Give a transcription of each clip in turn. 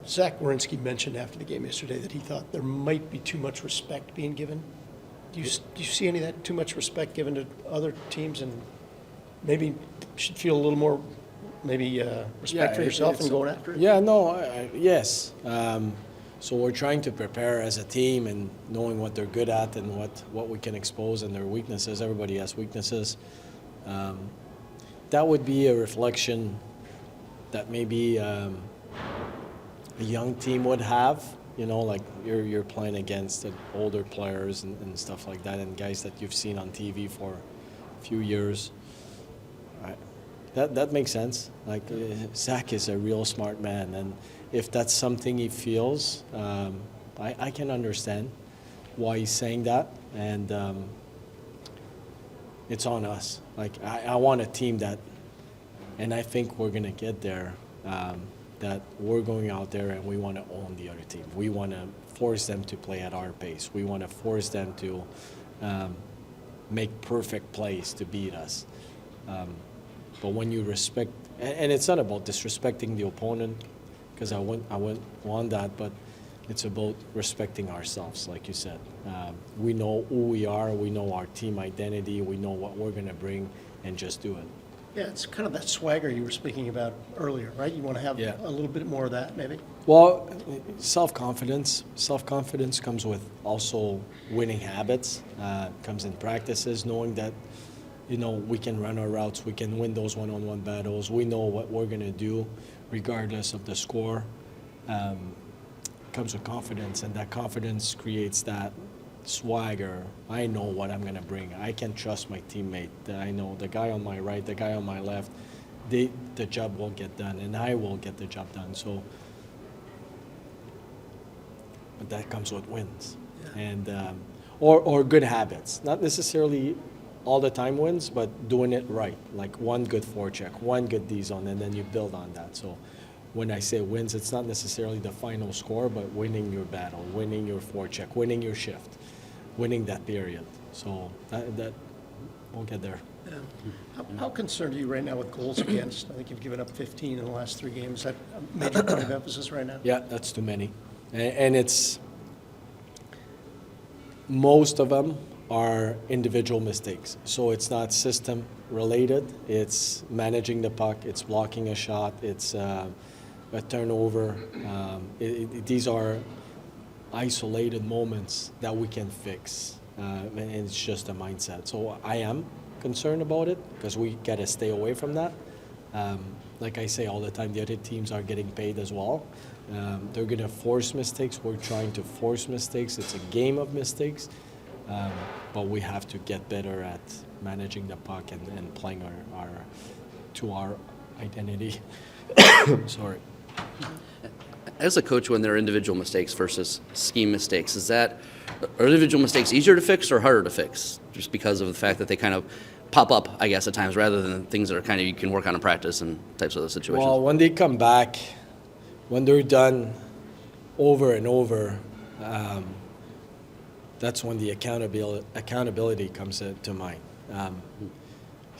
Zach Werenski mentioned after the game yesterday that he thought there might be too much respect being given. Do you see any of that, too much respect given to other teams, and maybe should feel a little more respect for yourself and going after it? Yeah, no, yes. So we're trying to prepare as a team and knowing what they're good at and what we can expose and their weaknesses. Everybody has weaknesses. That would be a reflection that maybe a young team would have. You know, like you're playing against older players and stuff like that, and guys that you've seen on TV for a few years. That makes sense. Like Zach is a real smart man, and if that's something he feels, I can understand why he's saying that, and it's on us. Like I want a team that, and I think we're gonna get there. That we're going out there and we want to own the other team. We want to force them to play at our pace. We want to force them to make perfect plays to beat us. But when you respect, and it's not about disrespecting the opponent, because I wouldn't want that, but it's about respecting ourselves, like you said. We know who we are, we know our team identity, we know what we're going to bring, and just do it. Yeah, it's kind of that swagger you were speaking about earlier, right? You want to have a little bit more of that, maybe? Well, self-confidence. Self-confidence comes with also winning habits, comes in practices, knowing that, you know, we can run our routes, we can win those one-on-one battles, we know what we're going to do regardless of the score. Comes with confidence, and that confidence creates that swagger. I know what I'm going to bring. I can trust my teammate. I know the guy on my right, the guy on my left, the job will get done, and I will get the job done. So, but that comes with wins, and or good habits. Not necessarily all the time wins, but doing it right. Like one good forecheck, one good D zone, and then you build on that. So, when I say wins, it's not necessarily the final score, but winning your battle, winning your forecheck, winning your shift, winning that period. So that we'll get there. Yeah. How concerned are you right now with goals against? I think you've given up 15 in the last 3 games. Is that a major point of emphasis right now? Yeah, that's too many. And it's most of them are individual mistakes. So it's not system related. It's managing the puck. It's blocking a shot. It's a turnover. These are isolated moments that we can fix, and it's just a mindset. So I am concerned about it because we got to stay away from that. Like I say all the time, the other teams are getting paid as well. They're going to force mistakes. We're trying to force mistakes. It's a game of mistakes, but we have to get better at managing the puck and playing our identity. Sorry. As a coach, when there are individual mistakes versus scheme mistakes, are individual mistakes easier to fix or harder to fix? Just because of the fact that they kind of pop up, I guess, at times, rather than things that are kind of you can work on in practice and types of those situations. Well, when they come back, when they're done over and over, that's when the accountability comes to mind.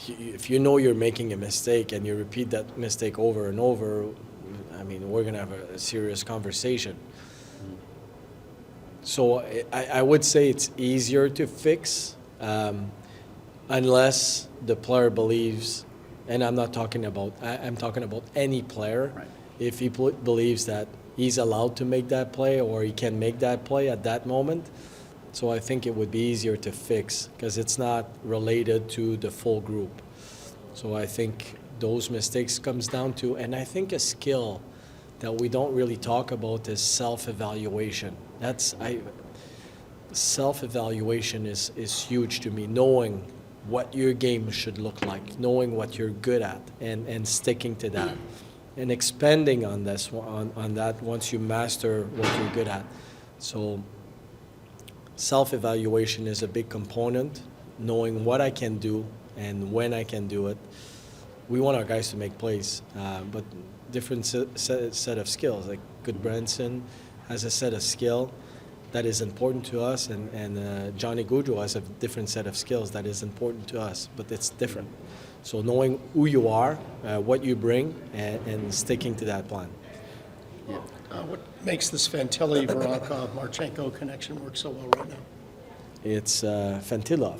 If you know you're making a mistake and you repeat that mistake over and over, I mean, we're going to have a serious conversation. So I would say it's easier to fix unless the player believes, and I'm talking about any player. Right. If he believes that he's allowed to make that play or he can make that play at that moment. So I think it would be easier to fix because it's not related to the full group. So I think those mistakes comes down to, and I think a skill that we don't really talk about is self-evaluation. Self-evaluation is huge to me, knowing what your game should look like, knowing what you're good at, and sticking to that, and expanding on that once you master what you're good at. So self-evaluation is a big component, knowing what I can do and when I can do it. We want our guys to make plays, but different set of skills. Like Goodbranson has a set of skill that is important to us, and Johnny Gaudreau has a different set of skills that is important to us, but it's different. So knowing who you are, what you bring, and sticking to that plan. Yeah. What makes this Fantilli, Voronkov, Marchenko connection work so well right now? It's Fantilov.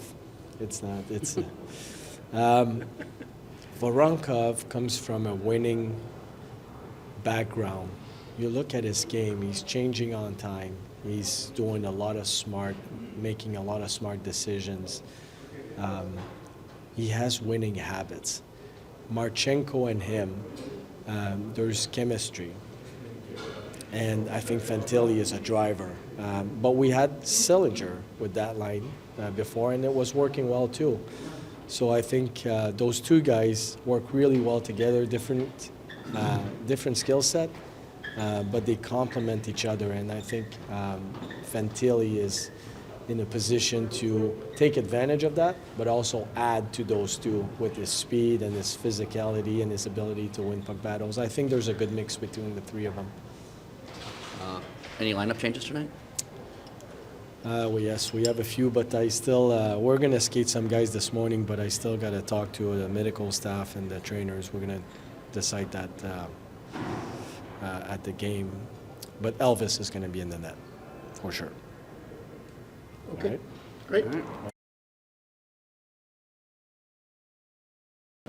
It's not. It's Voronkov comes from a winning background. You look at his game, he's changing on time. He's doing making a lot of smart decisions. He has winning habits. Marchenko and him, there's chemistry. And I think Fantilli is a driver. But we had Sillinger with that line before, and it was working well too. So I think those two guys work really well together, different skill set, but they complement each other. And I think Fantilli is in a position to take advantage of that, but also add to those two with his speed and his physicality and his ability to win puck battles. I think there's a good mix between the three of them. Any lineup changes tonight? Well, yes, we have a few, but I still, we're going to skate some guys this morning, but I still got to talk to the medical staff and the trainers. We're going to decide that at the game. But Elvis is going to be in the net, for sure. Okay, All right. great.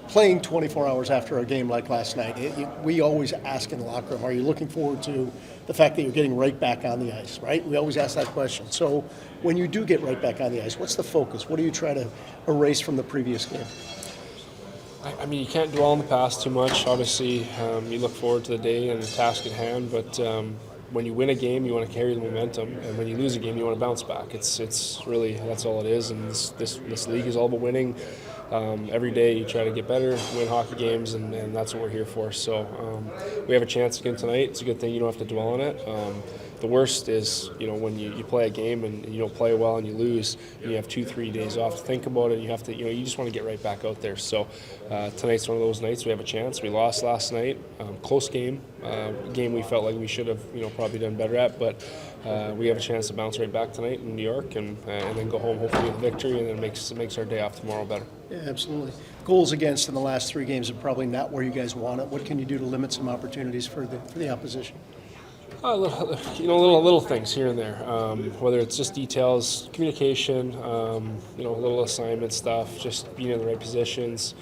Playing 24 hours after a game like last night, we always ask in the locker room, are you looking forward to the fact that you're getting right back on the ice, right? We always ask that question. So when you do get right back on the ice, what's the focus? What do you try to erase from the previous game? I mean, you can't dwell on the past too much. Obviously, you look forward to the day and the task at hand, but when you win a game, you want to carry the momentum, and when you lose a game, you want to bounce back. It's really, that's all it is, and this league is all about winning. Every day you try to get better, win hockey games, and that's what we're here for. So we have a chance again tonight. It's a good thing you don't have to dwell on it. The worst is, when you play a game and you don't play well and you lose, and you have 2-3 days off to think about it, and you have to, you just want to get right back out there. So tonight's one of those nights we have a chance. We lost last night, close game, game we felt like we should have, probably done better at, but we have a chance to bounce right back tonight in New York and then go home hopefully with a victory, and then it makes our day off tomorrow better. Yeah, absolutely. Goals against in the last 3 games are probably not where you guys want it. What can you do to limit some opportunities for the opposition? Little things here and there. Whether it's just details, communication, little assignment stuff, just being in the right positions.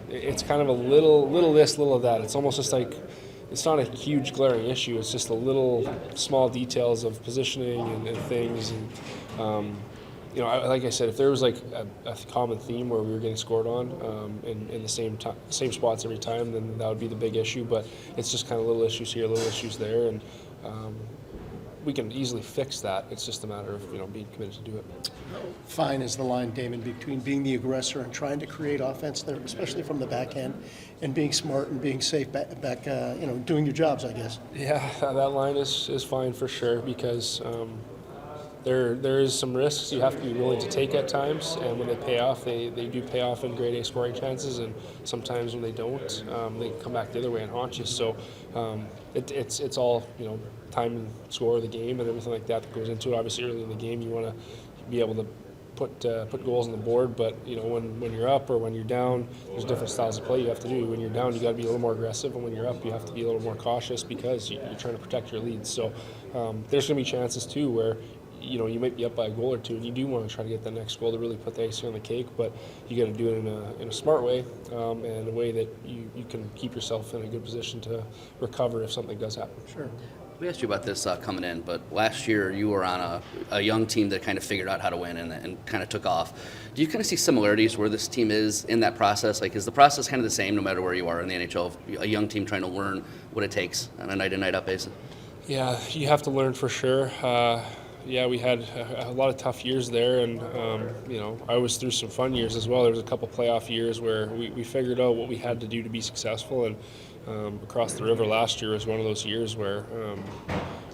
It's kind of a little this, little of that. It's almost just like, it's not a huge glaring issue. It's just a little small details of positioning and things. And like I said, if there was like a common theme where we were getting scored on in the same spots every time, then that would be the big issue. But it's just kind of little issues here, little issues there, and we can easily fix that. It's just a matter of being committed to do it. Fine is the line, Damon, between being the aggressor and trying to create offense there, especially from the back end, and being smart and being safe back doing your jobs, I guess. Yeah, that line is fine for sure, because there is some risks you have to be willing to take at times, and when they pay off, they do pay off in grade A scoring chances, and sometimes when they don't, they can come back the other way and haunt you. So it's all time and score of the game and everything like that goes into it. Obviously, early in the game, you want to be able to put goals on the board, but when you're up or when you're down, there's different styles of play you have to do. When you're down, you got to be a little more aggressive, and when you're up, you have to be a little more cautious because you're trying to protect your lead. So there's going to be chances too where you might be up by a goal or two, and you do want to try to get the next goal to really put the icing on the cake, but you got to do it in a smart way, and a way that you can keep yourself in a good position to recover if something does happen. Sure. We asked you about this coming in, but last year you were on a young team that kind of figured out how to win and kind of took off. Do you kind of see similarities where this team is in that process? Like, is the process kind of the same no matter where you are in the NHL? A young team trying to learn what it takes on a night-in, night-out basis? Yeah, you have to learn for sure. We had a lot of tough years there, and I was through some fun years as well. There was a couple playoff years where we figured out what we had to do to be successful, and across the river last year was one of those years where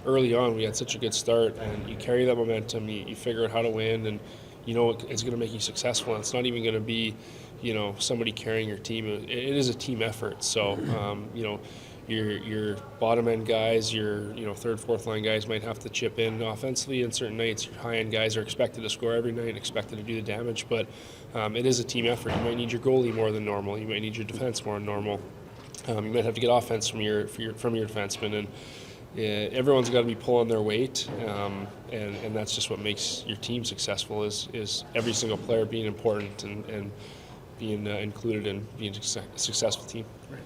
early on we had such a good start, and you carry that momentum, you figure out how to win, and it's going to make you successful, and it's not even going to be somebody carrying your team. It is a team effort, so your bottom end guys, your third, fourth line guys might have to chip in offensively in certain nights. Your high end guys are expected to score every night, expected to do the damage, but it is a team effort. You might need your goalie more than normal. You might need your defense more than normal. You might have to get offense from your defenseman, and everyone's got to be pulling their weight, and that's just what makes your team successful. Is every single player being important and being included in being a successful team. Right.